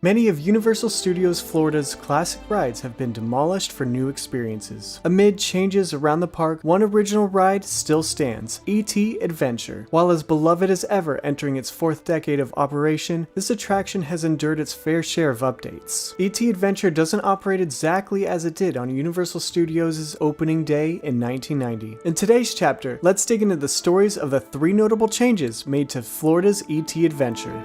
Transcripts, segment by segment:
Many of Universal Studios Florida's classic rides have been demolished for new experiences. Amid changes around the park, one original ride still stands, E.T. Adventure. While as beloved as ever entering its 4th decade of operation, this attraction has endured its fair share of updates. E.T. Adventure doesn't operate exactly as it did on Universal Studios' opening day in 1990. In today's chapter, let's dig into the stories of the 3 notable changes made to Florida's E.T. Adventure.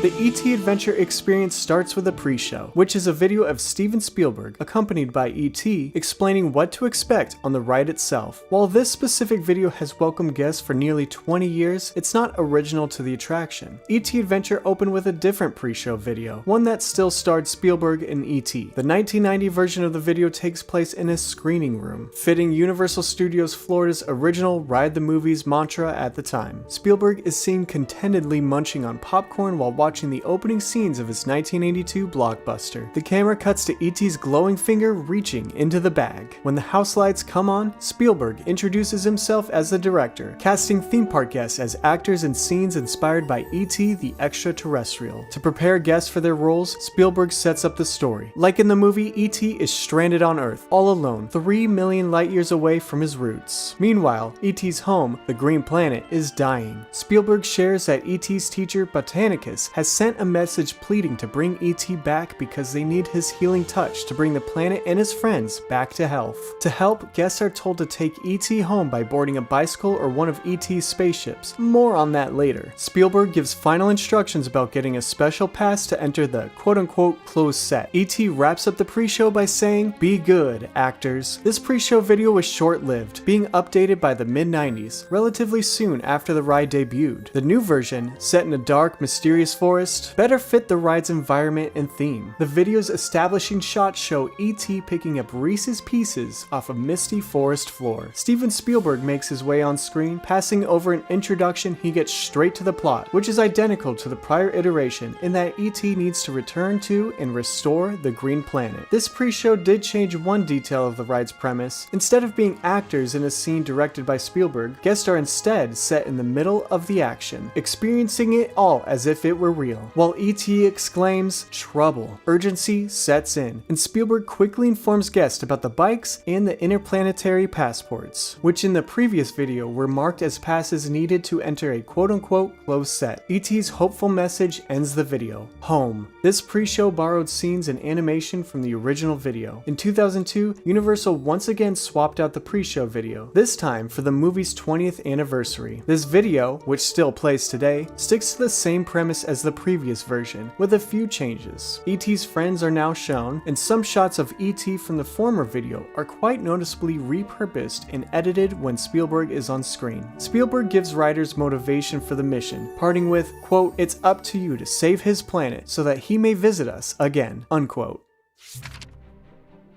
The E.T. Adventure experience starts with a pre-show, which is a video of Steven Spielberg, accompanied by E.T., explaining what to expect on the ride itself. While this specific video has welcomed guests for nearly 20 years, it's not original to the attraction. E.T. Adventure opened with a different pre-show video, one that still starred Spielberg and E.T. The 1990 version of the video takes place in a screening room, fitting Universal Studios Florida's original Ride the Movies mantra at the time. Spielberg is seen contentedly munching on popcorn while watching the opening scenes of his 1982 blockbuster. The camera cuts to E.T.'s glowing finger reaching into the bag. When the house lights come on, Spielberg introduces himself as the director, casting theme park guests as actors in scenes inspired by E.T. the Extraterrestrial. To prepare guests for their roles, Spielberg sets up the story. Like in the movie, E.T. is stranded on Earth, all alone, 3 million light years away from his roots. Meanwhile, E.T.'s home, the Green Planet, is dying. Spielberg shares that E.T.'s teacher, Botanicus, has sent a message pleading to bring E.T. back because they need his healing touch to bring the planet and his friends back to health. To help, guests are told to take E.T. home by boarding a bicycle or one of E.T.'s spaceships. More on that later. Spielberg gives final instructions about getting a special pass to enter the quote-unquote closed set. E.T. wraps up the pre-show by saying, "Be good, actors." This pre-show video was short-lived, being updated by the mid-90s, relatively soon after the ride debuted. The new version, set in a dark, mysterious forest, better fit the ride's environment and theme. The video's establishing shots show E.T. picking up Reese's Pieces off a misty forest floor. Steven Spielberg makes his way on screen, passing over an introduction. He gets straight to the plot, which is identical to the prior iteration in that E.T. needs to return to and restore the Green Planet. This pre-show did change one detail of the ride's premise. Instead of being actors in a scene directed by Spielberg, guests are instead set in the middle of the action, experiencing it all as if it were real. While E.T. exclaims, "Trouble," urgency sets in, and Spielberg quickly informs guests about the bikes and the interplanetary passports, which in the previous video were marked as passes needed to enter a quote-unquote closed set. E.T.'s hopeful message ends the video. Home. This pre-show borrowed scenes and animation from the original video. In 2002, Universal once again swapped out the pre-show video, this time for the movie's 20th anniversary. This video, which still plays today, sticks to the same premise as the previous version, with a few changes. E.T.'s friends are now shown, and some shots of E.T. from the former video are quite noticeably repurposed and edited when Spielberg is on screen. Spielberg gives riders motivation for the mission, parting with, quote, "It's up to you to save his planet so that he may visit us again," unquote.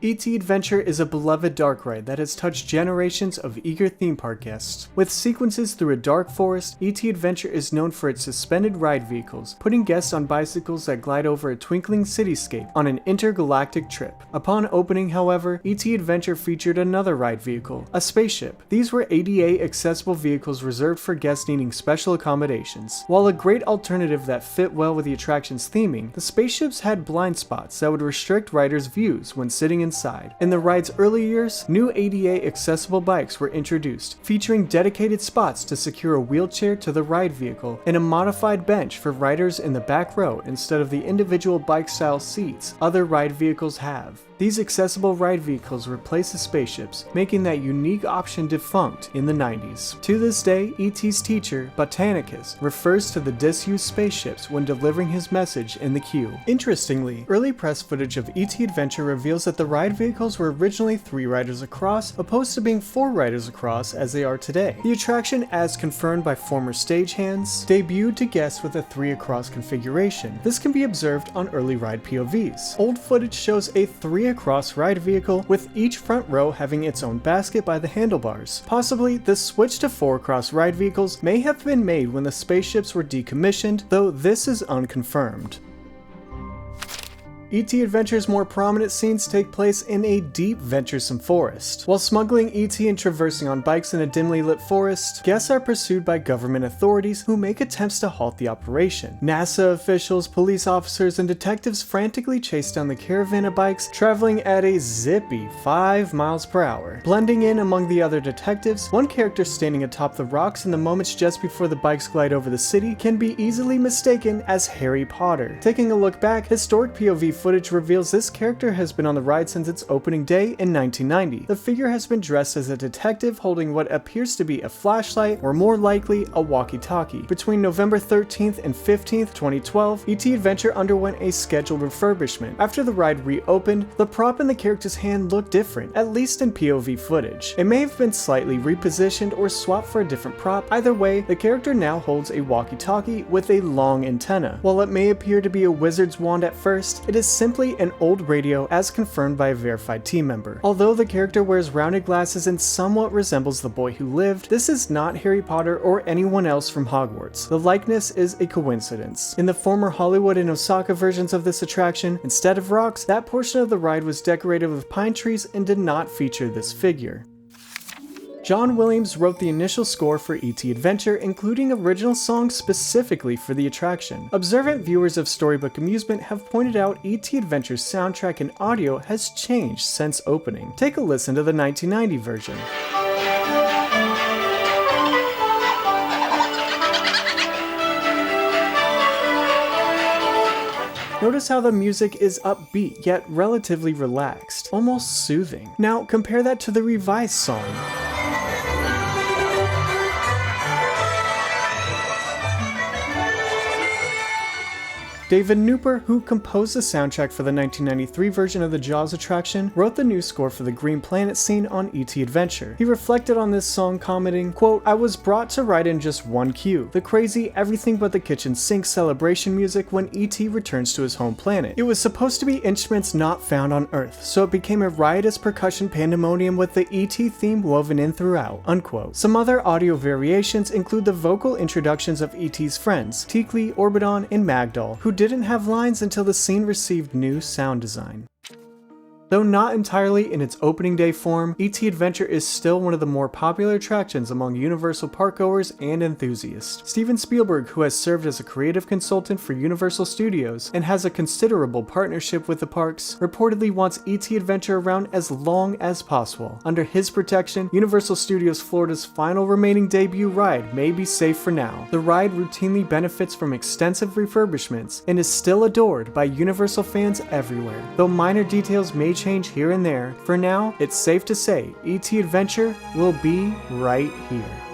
E.T. Adventure is a beloved dark ride that has touched generations of eager theme park guests. With sequences through a dark forest, E.T. Adventure is known for its suspended ride vehicles, putting guests on bicycles that glide over a twinkling cityscape on an intergalactic trip. Upon opening, however, E.T. Adventure featured another ride vehicle, a spaceship. These were ADA accessible vehicles reserved for guests needing special accommodations. While a great alternative that fit well with the attraction's theming, the spaceships had blind spots that would restrict riders' views when sitting inside. In the ride's early years, new ADA accessible bikes were introduced, featuring dedicated spots to secure a wheelchair to the ride vehicle and a modified bench for riders in the back row instead of the individual bike-style seats other ride vehicles have. These accessible ride vehicles replace the spaceships, making that unique option defunct in the 90s. To this day, E.T.'s teacher, Botanicus, refers to the disused spaceships when delivering his message in the queue. Interestingly, early press footage of E.T. Adventure reveals that the ride vehicles were originally 3 riders across, opposed to being 4 riders across as they are today. The attraction, as confirmed by former stagehands, debuted to guests with a 3 across configuration. This can be observed on early ride POVs. Old footage shows a 3 across ride vehicle with each front row having its own basket by the handlebars. Possibly, the switch to 4 across ride vehicles may have been made when the spaceships were decommissioned, though this is unconfirmed. E.T. Adventure's more prominent scenes take place in a deep, venturesome forest. While smuggling E.T. and traversing on bikes in a dimly lit forest, guests are pursued by government authorities who make attempts to halt the operation. NASA officials, police officers, and detectives frantically chase down the caravan of bikes, traveling at a zippy 5 miles per hour. Blending in among the other detectives, one character standing atop the rocks in the moments just before the bikes glide over the city can be easily mistaken as Harry Potter. Taking a look back, historic POV footage reveals this character has been on the ride since its opening day in 1990. The figure has been dressed as a detective holding what appears to be a flashlight, or more likely, a walkie-talkie. Between November 13th and 15th, 2012, E.T. Adventure underwent a scheduled refurbishment. After the ride reopened, the prop in the character's hand looked different, at least in POV footage. It may have been slightly repositioned or swapped for a different prop. Either way, the character now holds a walkie-talkie with a long antenna. While it may appear to be a wizard's wand at first, it is simply an old radio as confirmed by a verified team member. Although the character wears rounded glasses and somewhat resembles the boy who lived, this is not Harry Potter or anyone else from Hogwarts. The likeness is a coincidence. In the former Hollywood and Osaka versions of this attraction, instead of rocks, that portion of the ride was decorated with pine trees and did not feature this figure. John Williams wrote the initial score for E.T. Adventure, including original songs specifically for the attraction. Observant viewers of Storybook Amusement have pointed out E.T. Adventure's soundtrack and audio has changed since opening. Take a listen to the 1990 version. Notice how the music is upbeat, yet relatively relaxed, almost soothing. Now compare that to the revised song. David Nooper, who composed the soundtrack for the 1993 version of the Jaws attraction, wrote the new score for the Green Planet scene on E.T. Adventure. He reflected on this song, commenting, quote, "I was brought to write in just one cue, the crazy everything but the kitchen sink celebration music when E.T. returns to his home planet. It was supposed to be instruments not found on Earth, so it became a riotous percussion pandemonium with the E.T. theme woven in throughout," unquote. Some other audio variations include the vocal introductions of E.T.'s friends, Tikli, Orbidon, and Magdal, who didn't have lines until the scene received new sound design. Though not entirely in its opening day form, E.T. Adventure is still one of the more popular attractions among Universal parkgoers and enthusiasts. Steven Spielberg, who has served as a creative consultant for Universal Studios and has a considerable partnership with the parks, reportedly wants E.T. Adventure around as long as possible. Under his protection, Universal Studios Florida's final remaining debut ride may be safe for now. The ride routinely benefits from extensive refurbishments and is still adored by Universal fans everywhere. Though minor details may change here and there, for now, it's safe to say E.T. Adventure will be right here.